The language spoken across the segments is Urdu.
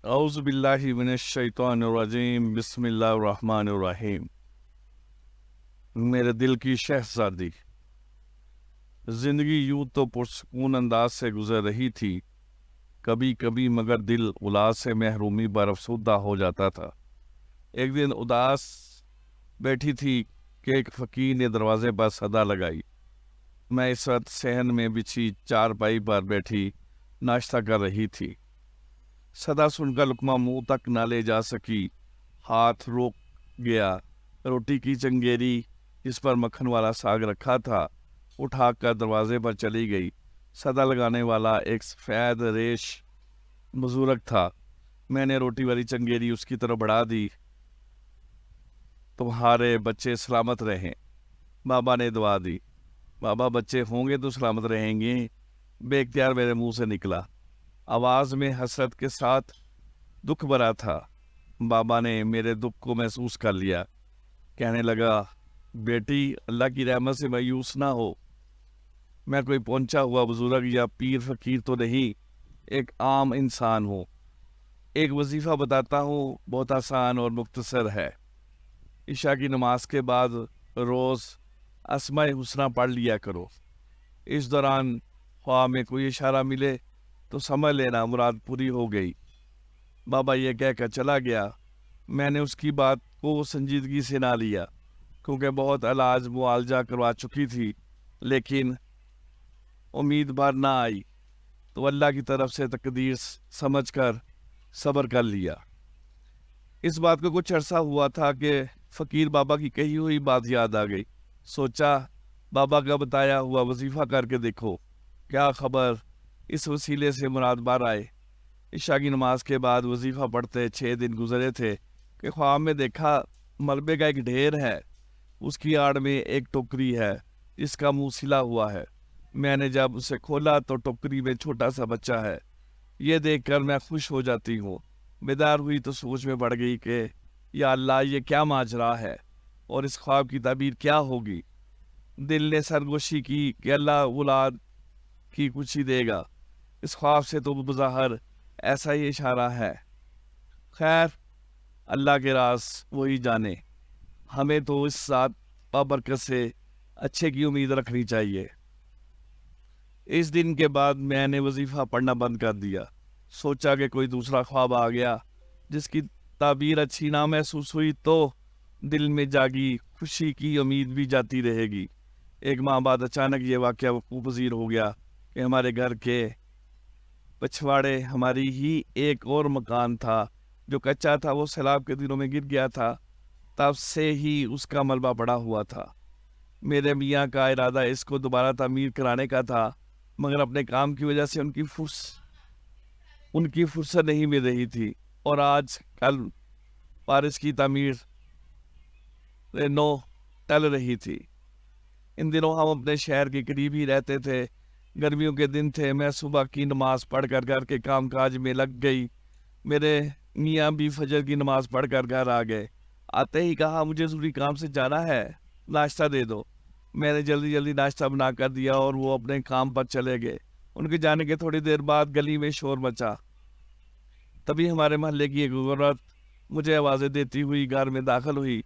اعوذ باللہ من الشیطان الرجیم، بسم اللہ الرحمن الرحیم۔ میرے دل کی شہزادی، زندگی یوں تو پرسکون انداز سے گزر رہی تھی، کبھی کبھی مگر دل الاس سے محرومی پر افسردہ ہو جاتا تھا۔ ایک دن اداس بیٹھی تھی کہ ایک فقیر نے دروازے پر صدا لگائی۔ میں اس وقت صحن میں بچھی چارپائی پر بیٹھی ناشتہ کر رہی تھی۔ صدا سن کر لقمہ منہ تک نہ لے جا سکی، ہاتھ روک گیا۔ روٹی کی چنگیری جس پر مکھن والا ساگ رکھا تھا اٹھا کر دروازے پر چلی گئی۔ صدا لگانے والا ایک سفید ریش بزرگ تھا۔ میں نے روٹی والی چنگیری اس کی طرف بڑھا دی۔ تمہارے بچے سلامت رہیں، بابا نے دعا دی۔ بابا بچے ہوں گے تو سلامت رہیں گے، بے اختیار میرے منہ سے نکلا۔ آواز میں حسرت کے ساتھ دکھ بھرا تھا۔ بابا نے میرے دکھ کو محسوس کر لیا، کہنے لگا، بیٹی اللہ کی رحمت سے مایوس نہ ہو، میں کوئی پہنچا ہوا بزرگ یا پیر فقیر تو نہیں، ایک عام انسان ہوں۔ ایک وظیفہ بتاتا ہوں، بہت آسان اور مختصر ہے۔ عشاء کی نماز کے بعد روز اسماء الحسنی پڑھ لیا کرو۔ اس دوران خواہ میں کوئی اشارہ ملے تو سمجھ لینا مراد پوری ہو گئی۔ بابا یہ کہہ کر چلا گیا۔ میں نے اس کی بات کو سنجیدگی سے نہ لیا، کیونکہ بہت علاج معالجہ کروا چکی تھی، لیکن امید بھر نہ آئی تو اللہ کی طرف سے تقدیر سمجھ کر صبر کر لیا۔ اس بات کو کچھ عرصہ ہوا تھا کہ فقیر بابا کی کہی ہوئی بات یاد آ گئی۔ سوچا بابا کا بتایا ہوا وظیفہ کر کے دیکھو، کیا خبر اس وسیلے سے مراد بار آئے۔ عشاء کی نماز کے بعد وظیفہ پڑھتے 6 دن گزرے تھے کہ خواب میں دیکھا ملبے کا ایک ڈھیر ہے، اس کی آڑ میں ایک ٹوکری ہے جس کا منہ سلا ہوا ہے۔ میں نے جب اسے کھولا تو ٹوکری میں چھوٹا سا بچہ ہے۔ یہ دیکھ کر میں خوش ہو جاتی ہوں۔ بیدار ہوئی تو سوچ میں پڑ گئی کہ یا اللہ، یہ کیا ماجرا ہے اور اس خواب کی تعبیر کیا ہوگی۔ دل نے سرگوشی کی کہ اللہ اولاد کی خوشی دے گا۔ اس خواب سے تو بظاہر ایسا ہی اشارہ ہے۔ خیر، اللہ کے راز وہی جانے، ہمیں تو اس ذات بابرکت سے اچھے کی امید رکھنی چاہیے۔ اس دن کے بعد میں نے وظیفہ پڑھنا بند کر دیا۔ سوچا کہ کوئی دوسرا خواب آ گیا جس کی تعبیر اچھی نہ محسوس ہوئی تو دل میں جاگی خوشی کی امید بھی جاتی رہے گی۔ ایک ماہ بعد اچانک یہ واقعہ وقوع پذیر ہو گیا کہ ہمارے گھر کے پچھواڑے ہماری ہی ایک اور مکان تھا جو کچا تھا، وہ سیلاب کے دنوں میں گر گیا تھا۔ تب سے ہی اس کا ملبہ پڑا ہوا تھا۔ میرے میاں کا ارادہ اس کو دوبارہ تعمیر کرانے کا تھا، مگر اپنے کام کی وجہ سے ان کی فرصت نہیں مل رہی تھی، اور آج کل پارس کی تعمیر نو ٹل رہی تھی۔ ان دنوں ہم اپنے شہر کے قریب ہی رہتے تھے۔ گرمیوں کے دن تھے، میں صبح کی نماز پڑھ کر گھر کے کام کاج میں لگ گئی۔ میرے میاں بھی فجر کی نماز پڑھ کر گھر آ گئے۔ آتے ہی کہا، مجھے ضروری کام سے جانا ہے، ناشتہ دے دو۔ میں نے جلدی جلدی ناشتہ بنا کر دیا اور وہ اپنے کام پر چلے گئے۔ ان کے جانے کے تھوڑی دیر بعد گلی میں شور مچا۔ تبھی ہمارے محلے کی ایک عورت مجھے آوازیں دیتی ہوئی گھر میں داخل ہوئی،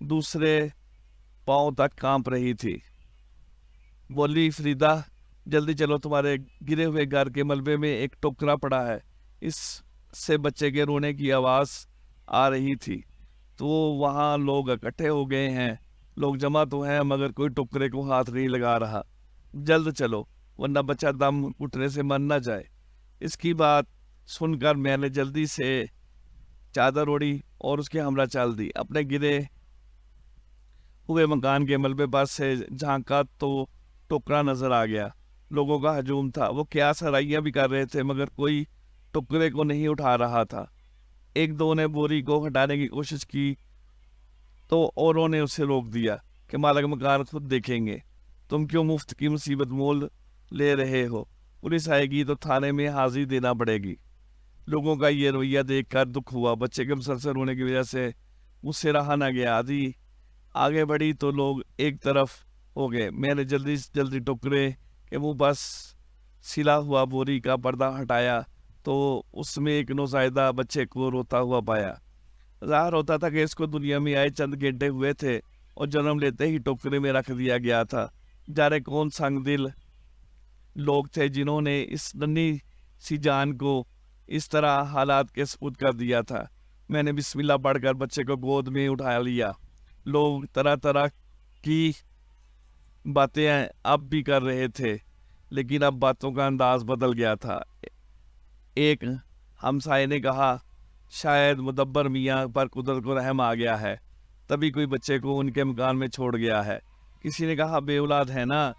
دوسرے پاؤں تک کانپ رہی تھی۔ بولی، فریدہ جلدی چلو، تمہارے گرے ہوئے گھر کے ملبے میں ایک ٹوکرا پڑا ہے۔ اس سے بچے کے رونے کی آواز آ رہی تھی۔ تو وہاں لوگ اکٹھے ہو گئے ہیں، لوگ جمع تو ہیں مگر کوئی ٹوکرے کو ہاتھ نہیں لگا رہا۔ جلد چلو ورنہ بچہ دم گھٹنے سے مر نہ جائے۔ اس کی بات سن کر میں نے جلدی سے چادر اوڑھی اور اس کے ہمراہ چل دی۔ اپنے گرے ہوئے مکان کے ملبے پر سے جھانکا تو ٹوکرا نظر آ گیا۔ لوگوں کا ہجوم تھا، وہ کیا سرائیاں بھی کر رہے تھے مگر کوئی ٹکڑے کو نہیں اٹھا رہا تھا۔ ایک دو نے بوری کو ہٹانے کی کوشش کی تو اوروں نے اسے روک دیا کہ مالک مکان خود دیکھیں گے، تم کیوں مفت کی مصیبت مول لے رہے ہو، پولیس آئے گی تو تھانے میں حاضری دینا پڑے گی۔ لوگوں کا یہ رویہ دیکھ کر دکھ ہوا۔ بچے کے مسلسل ہونے کی وجہ سے مجھ سے رہا نہ گیا۔ آدھی آگے بڑھی تو لوگ ایک طرف ہو گئے۔ میں نے جلدی ٹکرے کے منہ بس سلا ہوا بوری کا پردہ ہٹایا تو اس میں ایک نوزائیدہ بچے کو روتا ہوا پایا۔ ظاہر ہوتا تھا کہ اس کو دنیا میں آئے چند گھنٹے ہوئے تھے اور جنم لیتے ہی ٹوکرے میں رکھ دیا گیا تھا۔ جارے کون سنگ دل لوگ تھے جنہوں نے اس ننھی سی جان کو اس طرح حالات کے سپرد کر دیا تھا۔ میں نے بسم اللہ پڑھ کر بچے کو گود میں اٹھا لیا۔ لوگ طرح طرح کی باتیں اب بھی کر رہے تھے، لیکن اب باتوں کا انداز بدل گیا تھا۔ ایک ہمسائے نے کہا، شاید مدبر میاں پر قدرت کو رحم آ گیا ہے، تبھی کوئی بچے کو ان کے مکان میں چھوڑ گیا ہے۔ کسی نے کہا، بے اولاد ہے نا،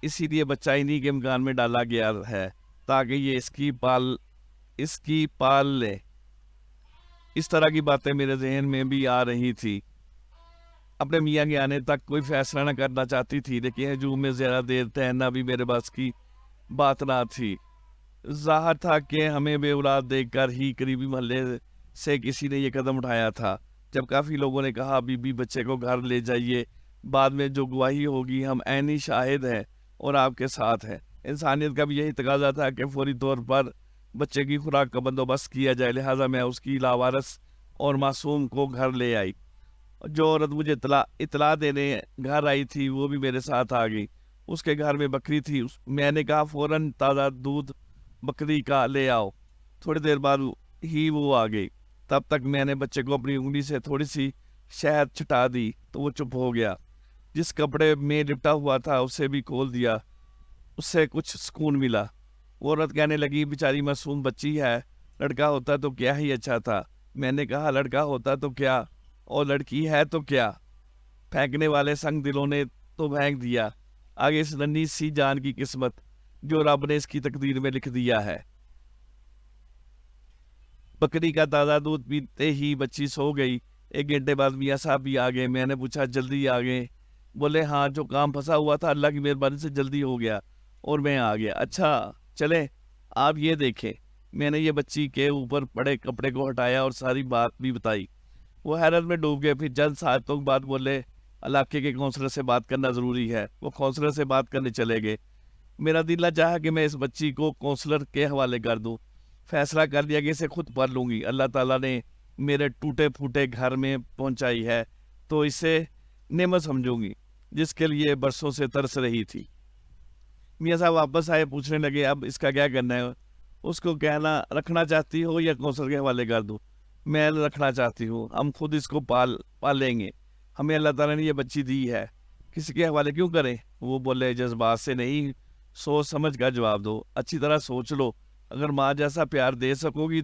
اسی لیے بچہ انہی کے مکان میں ڈالا گیا ہے تاکہ یہ اس کی پال لے۔ اس طرح کی باتیں میرے ذہن میں بھی آ رہی تھی۔ اپنے میاں کے آنے تک کوئی فیصلہ نہ کرنا چاہتی تھی، لیکن ہجوم میں زیادہ دیر ٹہلنا بھی میرے بس کی بات نہ تھی۔ ظاہر تھا کہ ہمیں بے اولاد دیکھ کر ہی قریبی محلے سے کسی نے یہ قدم اٹھایا تھا۔ جب کافی لوگوں نے کہا، بی بی بچے کو گھر لے جائیے، بعد میں جو گواہی ہوگی ہم عینی شاہد ہیں اور آپ کے ساتھ ہیں۔ انسانیت کا بھی یہی تقاضا تھا کہ فوری طور پر بچے کی خوراک کا بندوبست کیا جائے، لہٰذا میں اس کی لاوارث اور معصوم کو گھر لے آئی۔ جو عورت مجھے اطلاع دینے گھر آئی تھی وہ بھی میرے ساتھ آ گئی۔ اس کے گھر میں بکری تھی۔ میں نے کہا، فوراً تازہ دودھ بکری کا لے آؤ۔ تھوڑی دیر بعد ہی وہ آ گئی۔ تب تک میں نے بچے کو اپنی انگلی سے تھوڑی سی شہد چھٹا دی تو وہ چپ ہو گیا۔ جس کپڑے میں لپٹا ہوا تھا اسے بھی کھول دیا، اس سے کچھ سکون ملا۔ وہ عورت کہنے لگی، بیچاری معصوم بچی ہے، لڑکا ہوتا تو کیا ہی اچھا تھا۔ میں نے کہا، لڑکا ہوتا تو کیا اور لڑکی ہے تو کیا، پھینکنے والے سنگ دلوں نے تو پھینک دیا، آگے اس ننھی سی جان کی قسمت جو رب نے اس کی تقدیر میں لکھ دیا ہے۔ بکری کا تازہ دودھ پیتے ہی بچی سو گئی۔ ایک گھنٹے بعد میاں صاحب بھی آ گئے۔ میں نے پوچھا، جلدی آ گئے؟ بولے، ہاں، جو کام پھنسا ہوا تھا اللہ کی مہربانی سے جلدی ہو گیا اور میں آ گیا۔ اچھا چلے آپ یہ دیکھیں۔ میں نے یہ بچی کے اوپر پڑے کپڑے کو ہٹایا اور ساری بات بھی بتائی۔ وہ حیرت میں ڈوب گئے۔ پھر چند ساعتوں بعد بولے، علاقے کے کونسلر سے بات کرنا ضروری ہے۔ وہ کونسلر سے بات کرنے چلے گئے۔ میرا دل نہ چاہا کہ میں اس بچی کو کونسلر کے حوالے کر دوں۔ فیصلہ کر لیا کہ اسے خود پڑھ لوں گی۔ اللہ تعالیٰ نے میرے ٹوٹے پھوٹے گھر میں پہنچائی ہے تو اسے نعمت سمجھوں گی جس کے لیے برسوں سے ترس رہی تھی۔ میاں صاحب واپس آئے، پوچھنے لگے، اب اس کا کیا کرنا ہے؟ اس کو کہنا رکھنا چاہتی ہو یا کونسلر کے حوالے کر دوں؟ میں رکھنا چاہتی ہوں، ہم خود اس کو پال لیں گے، ہمیں اللہ تعالیٰ نے یہ بچی دی ہے، کسی کے حوالے کیوں کریں؟ وہ بولے، جذبات سے نہیں، سوچ سمجھ کر جواب دو، اچھی طرح سوچ لو، اگر ماں جیسا پیار دے سکو گی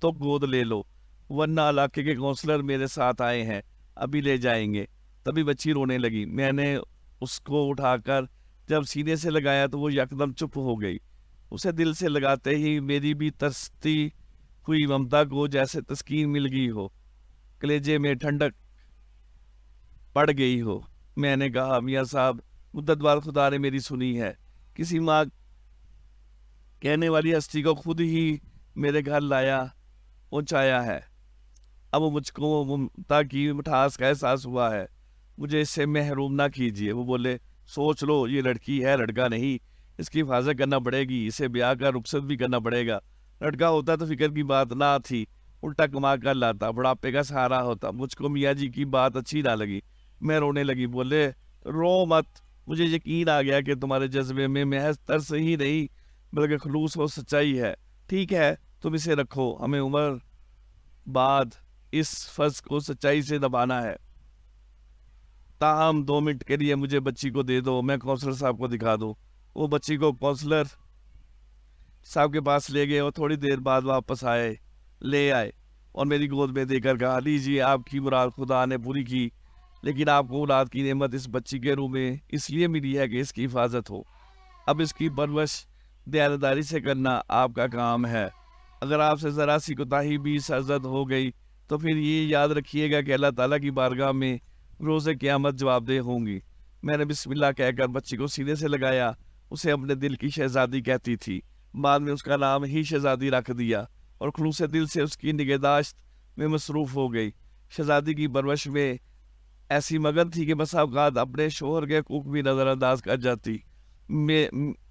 تو گود لے لو، ورنہ علاقے کے کونسلر میرے ساتھ آئے ہیں، ابھی لے جائیں گے۔ تبھی بچی رونے لگی۔ میں نے اس کو اٹھا کر جب سینے سے لگایا تو وہ یکدم چپ ہو گئی۔ اسے دل سے لگاتے ہی میری بھی ترستی ہوئی ممتا کو جیسے تسکین مل گئی ہو، کلیجے میں ٹھنڈک پڑ گئی ہو۔ میں نے کہا، میاں صاحب، مدت بعد خدا نے میری سنی ہے، کسی ماں کہنے والی ہستی کو خود ہی میرے گھر لایا پہنچایا ہے۔ اب مجھ کو ممتا کی مٹھاس کا احساس ہوا ہے، مجھے اس سے محروم نہ کیجیے۔ وہ بولے، سوچ لو، یہ لڑکی ہے، لڑکا نہیں، اس کی حفاظت کرنا پڑے گی، اسے بیاہ کا رخصت بھی کرنا پڑے گا۔ لڑکا ہوتا تو فکر کی بات نہ تھی، الٹا کما کر لاتا، بڑھاپے کا سہارا ہوتا۔ مجھ کو میاں جی کی بات اچھی نہ لگی، میں رونے لگی۔ بولے، رو مت، مجھے یقین آ گیا کہ تمہارے جذبے میں محض ترس ہی نہیں بلکہ خلوص و سچائی ہے۔ ٹھیک ہے، تم اسے رکھو، ہمیں عمر بعد اس فرض کو سچائی سے نبھانا ہے۔ تاہم 2 منٹ کے لیے مجھے بچی کو دے دو، میں کونسلر صاحب کو دکھا دوں۔ وہ بچی کو کونسلر صاحب کے پاس لے گئے اور تھوڑی دیر بعد واپس لے آئے اور میری گود میں دے کر کہا، لیجیے، آپ کی مراد خدا نے پوری کی، لیکن آپ کو اولاد کی نعمت اس بچی کے روح میں اس لیے ملی ہے کہ اس کی حفاظت ہو۔ اب اس کی پرورش دیانتداری سے کرنا آپ کا کام ہے۔ اگر آپ سے ذرا سی کوتاہی بھی سرزد ہو گئی تو پھر یہ یاد رکھیے گا کہ اللہ تعالیٰ کی بارگاہ میں روز قیامت جواب دہ ہوں گی۔ میں نے بسم اللہ کہہ کر بچی کو سینے سے لگایا۔ اسے اپنے دل کی شہزادی کہتی تھی، بعد میں اس کا نام ہی شہزادی رکھ دیا اور خلوص دل سے اس کی نگہداشت میں مصروف ہو گئی۔ شہزادی کی پرورش میں ایسی مگن تھی کہ بسا اوقات اپنے شوہر کے حقوق بھی نظر انداز کر جاتی۔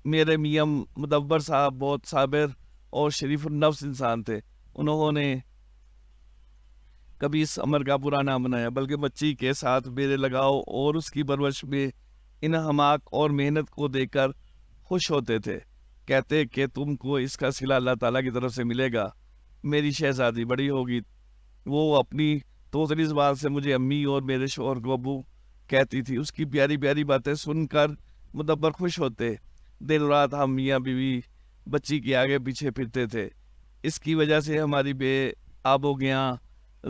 میرے میاں مدبر صاحب بہت صابر اور شریف النفس انسان تھے. انہوں نے کبھی اس عمر کا برا نہ بنایا، بلکہ بچی کے ساتھ میرے لگاؤ اور اس کی پرورش میں انہماک اور محنت کو دیکھ کر خوش ہوتے تھے. کہتے کہ تم کو اس کا صلہ اللہ تعالیٰ کی طرف سے ملے گا. میری شہزادی بڑی ہوگی، وہ اپنی توتلی زبان سے مجھے امی اور میرے شوہر کو ابو کہتی تھی. اس کی پیاری پیاری باتیں سن کر مدبر خوش ہوتے. دن رات ہم میاں بیوی بچی کے آگے پیچھے پھرتے تھے. اس کی وجہ سے ہماری بے آب و گیاں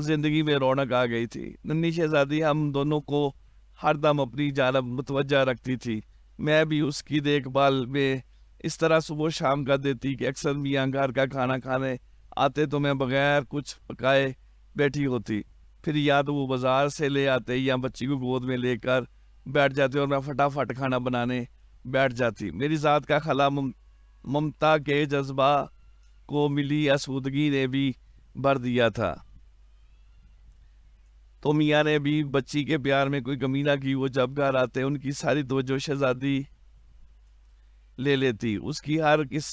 زندگی میں رونق آ گئی تھی. ننھی شہزادی ہم دونوں کو ہر دم اپنی جانب متوجہ رکھتی تھی. میں بھی اس کی دیکھ بھال میں اس طرح صبح و شام کر دیتی کہ اکثر میاں گھر کا کھانا کھانے آتے تو میں بغیر کچھ پکائے بیٹھی ہوتی. پھر یا تو وہ بازار سے لے آتے یا بچی کو گود میں لے کر بیٹھ جاتے اور میں فٹافٹ کھانا بنانے بیٹھ جاتی. میری ذات کا خلا ممتا کے جذبہ کو ملی آسودگی نے بھی بھر دیا تھا. تو میاں نے بھی بچی کے پیار میں کوئی کمی نہ کی. وہ جب گھر آتے ان کی ساری توجہ شہزادی لے لیتی. اس کی ہر کس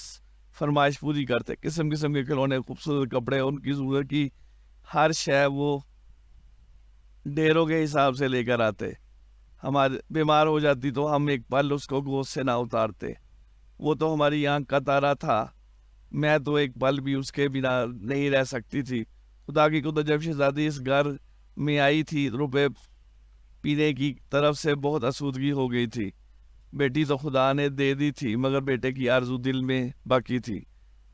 فرمائش پوری کرتے. قسم قسم کے کھلونے، خوبصورت کپڑے، ان کی ضرورت کی ہر شے وہ ڈھیروں کے حساب سے لے کر آتے. ہمارے بیمار ہو جاتی تو ہم ایک پل اس کو گود سے نہ اتارتے. وہ تو ہماری آنکھ کا تارا تھا. میں تو ایک پل بھی اس کے بنا نہیں رہ سکتی تھی. خدا کی قدرت، جب شہزادی اس گھر میں آئی تھی روپے پینے کی طرف سے بہت آسودگی ہو گئی تھی. بیٹی تو خدا نے دے دی تھی، مگر بیٹے کی آرزو دل میں باقی تھی.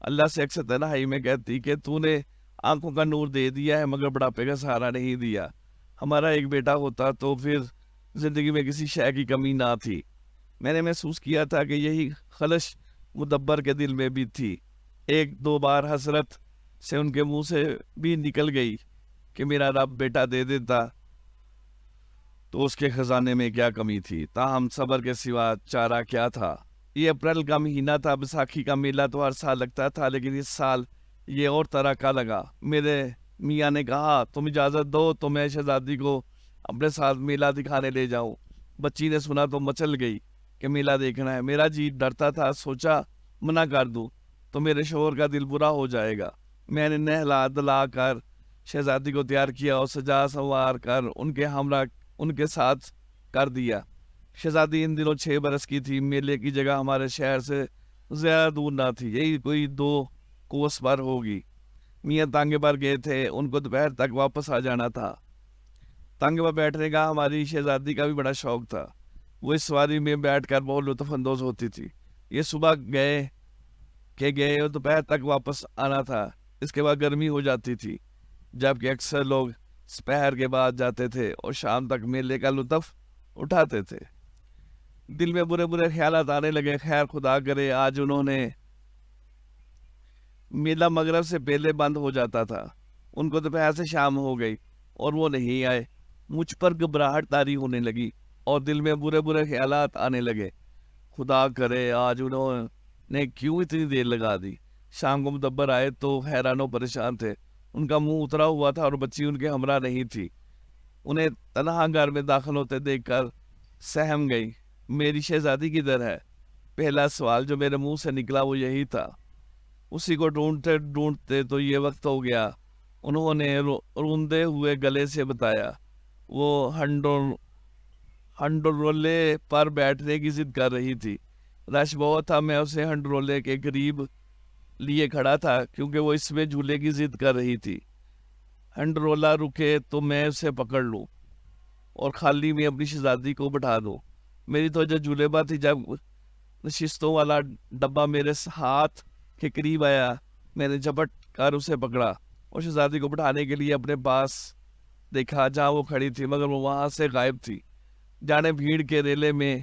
اللہ سے اکثر تنہائی میں کہتی کہ تو نے آنکھوں کا نور دے دیا ہے مگر بڑھاپے کا سہارا نہیں دیا. ہمارا ایک بیٹا ہوتا تو پھر زندگی میں کسی شے کی کمی نہ تھی. میں نے محسوس کیا تھا کہ یہی خلش مدبر کے دل میں بھی تھی. ایک دو بار حسرت سے ان کے منہ سے بھی نکل گئی کہ میرا رب بیٹا دے دیتا تو اس کے خزانے میں کیا کمی تھی. تاہم صبر کے سوا چارہ کیا تھا. یہ اپریل کا مہینہ تھا. بیساکھی کا میلہ تو ہر سال لگتا تھا، لیکن اس سال یہ اور طرح کا لگا. میرے میاں نے کہا تم اجازت دو تو میں شہزادی کو اپنے ساتھ میلہ دکھانے لے جاؤں. بچی نے سنا تو مچل گئی کہ میلہ دیکھنا ہے. میرا جی ڈرتا تھا، سوچا منع کر دوں تو میرے شوہر کا دل برا ہو جائے گا. میں نے نہلا دلا کر شہزادی کو تیار کیا اور سجا سنوار کر ان کے ساتھ کر دیا. شہزادی ان دنوں 6 برس کی تھی. میلے کی جگہ ہمارے شہر سے زیادہ دور نہ تھی، یہی کوئی 2 کوس پر ہوگی. میاں تانگے پر گئے تھے، ان کو دوپہر تک واپس آ جانا تھا. تانگے پر بیٹھنے کا ہماری شہزادی کا بھی بڑا شوق تھا. وہ اس سواری میں بیٹھ کر بہت لطف اندوز ہوتی تھی. یہ صبح گئے اور دوپہر تک واپس آنا تھا. اس کے بعد گرمی ہو جاتی تھی، جبکہ اکثر لوگ سپہر کے بعد جاتے تھے اور شام تک میلے کا لطف اٹھاتے تھے. دل میں برے برے خیالات آنے لگے. خیر خدا کرے آج انہوں نے میلہ مغرب سے پہلے بند ہو جاتا تھا. ان کو دوپہر سے شام ہو گئی اور وہ نہیں آئے. مجھ پر گھبراہٹ طاری ہونے لگی اور دل میں برے برے خیالات آنے لگے. خدا کرے آج انہوں نے کیوں اتنی دیر لگا دی. شام کو مدبر آئے تو حیران و پریشان تھے. ان کا منہ اترا ہوا تھا اور بچی ان کے ہمراہ نہیں تھی. انہیں تنہا گھر میں داخل ہوتے دیکھ کر سہم گئی. میری شہزادی کدھر ہے؟ پہلا سوال جو میرے منہ سے نکلا وہ یہی تھا. اسی کو ڈھونڈتے ڈھونڈتے تو یہ وقت ہو گیا. انہوں نے روندے ہوئے گلے سے بتایا وہ ہنڈرولے پر بیٹھنے کی ضد کر رہی تھی. رش بہت تھا. میں اسے ہنڈرولے کے قریب لیے کھڑا تھا کیونکہ وہ اس میں جھولے کی ضد کر رہی تھی. ہنڈرولا رکے تو میں اسے پکڑ لوں اور خالی میں اپنی شہزادی کو بٹھا دوں. میری توجہ جھولے پر تھی. جب نشستوں والا ڈبہ میرے ہاتھ کے قریب آیا میں نے جھپٹ کر اسے پکڑا اور شہزادی کو بٹھانے کے لیے اپنے پاس دیکھا جہاں وہ کھڑی تھی، مگر وہ وہاں سے غائب تھی. جانے بھیڑ کے ریلے میں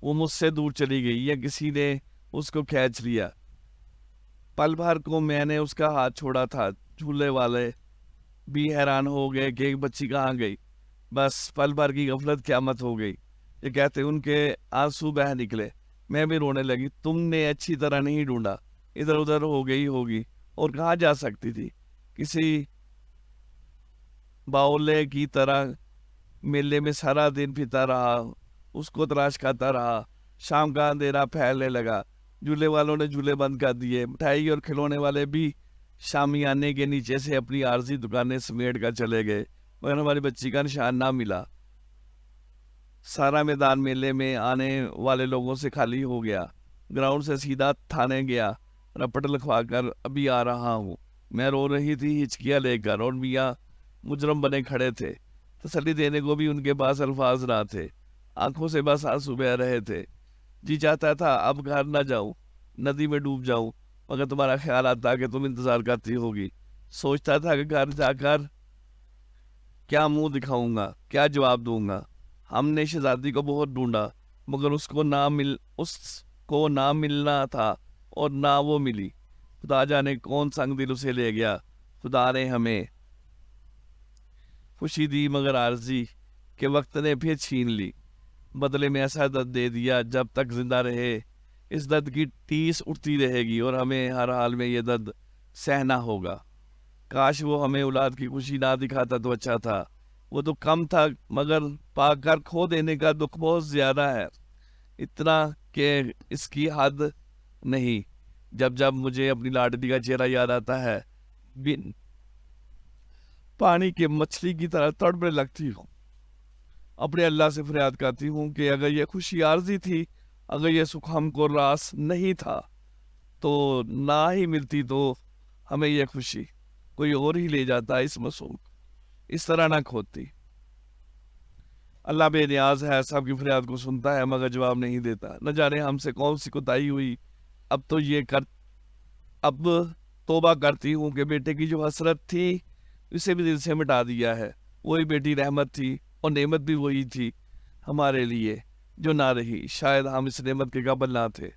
وہ مجھ سے دور چلی گئی یا کسی نے اس کو کھینچ لیا. پل بھر کو میں نے اس کا ہاتھ چھوڑا تھا. جھولے والے بھی حیران ہو گئے کہ ایک بچی کہاں گئی. بس پل بھر کی غفلت قیامت ہو گئی. یہ کہتے ان کے آنسو بہہ نکلے. میں بھی رونے لگی. تم نے اچھی طرح نہیں ڈھونڈا، ادھر ادھر ہو گئی ہوگی. اور کہاں جا سکتی تھی؟ کسی باولے کی طرح میلے میں سارا دن پھرتا رہا، اس کو تلاش کرتا رہا. شام کا اندھیرا پھیلنے لگا، جھولے والوں نے جھولے بند کر دیے، مٹھائی اور کھلونے والے بھی شامیانے کے نیچے سے اپنی عارضی دکانیں سمیٹ کر چلے گئے، مگر ہماری بچی کا نشان نہ ملا۔ سارا میدان میلے میں آنے والے لوگوں سے خالی ہو گیا۔ گراؤنڈ سے سیدھا تھانے گیا، رپٹ لکھوا کر ابھی آ رہا ہوں۔ میں رو رہی تھی ہچکیاں لے کر، اور میاں مجرم بنے کھڑے تھے، تسلی دینے کو بھی ان کے پاس الفاظ نہ تھے، آنکھوں سے بس آنسو بہہ رہے تھے۔ جی چاہتا تھا اب گھر نہ جاؤں، ندی میں ڈوب جاؤں، مگر تمہارا خیال آتا کہ تم انتظار کرتی ہوگی۔ سوچتا تھا کہ گھر جا کر کیا منہ دکھاؤں گا، کیا جواب دوں گا۔ ہم نے شہزادی کو بہت ڈھونڈا، مگر اس کو نہ ملنا تھا اور نہ وہ ملی۔ خدا جانے کون سنگ دل اسے لے گیا۔ خدا نے ہمیں خوشی دی مگر عارضی کہ وقت نے پھر چھین لی، بدلے میں ایسا درد دے دیا جب تک زندہ رہے اس درد کی ٹیس اٹھتی رہے گی، اور ہمیں ہر حال میں یہ درد سہنا ہوگا۔ کاش وہ ہمیں اولاد کی خوشی نہ دکھاتا تو اچھا تھا۔ وہ تو کم تھا، مگر پا کر کھو دینے کا دکھ بہت زیادہ ہے، اتنا کہ اس کی حد نہیں۔ جب جب مجھے اپنی لاڈلی کا چہرہ یاد آتا ہے، بن پانی کے مچھلی کی طرح تڑپنے لگتی ہوں، اپنے اللہ سے فریاد کرتی ہوں کہ اگر یہ خوشی عارضی تھی، اگر یہ سکھ ہم کو راس نہیں تھا، تو نہ ہی ملتی تو ہمیں یہ خوشی کوئی اور ہی لے جاتا، اس معصوم اس طرح نہ کھوتی۔ اللہ بے نیاز ہے، سب کی فریاد کو سنتا ہے مگر جواب نہیں دیتا۔ نہ جانے ہم سے کون سی کوتاہی ہوئی، اب توبہ کرتی ہوں کہ بیٹے کی جو حسرت تھی اسے بھی دل سے مٹا دیا ہے۔ وہی بیٹی رحمت تھی، اور نعمت بھی وہی تھی ہمارے لیے جو نہ رہی۔ شاید ہم اس نعمت کے قابل نہ تھے۔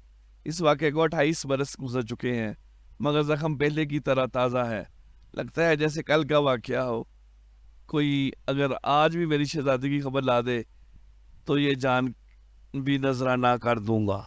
اس واقعے کو 28 برس گزر چکے ہیں، مگر زخم پہلے کی طرح تازہ ہے، لگتا ہے جیسے کل کا واقعہ ہو۔ کوئی اگر آج بھی میری شہزادی کی خبر لا دے تو یہ جان بھی نذرانہ کر دوں گا۔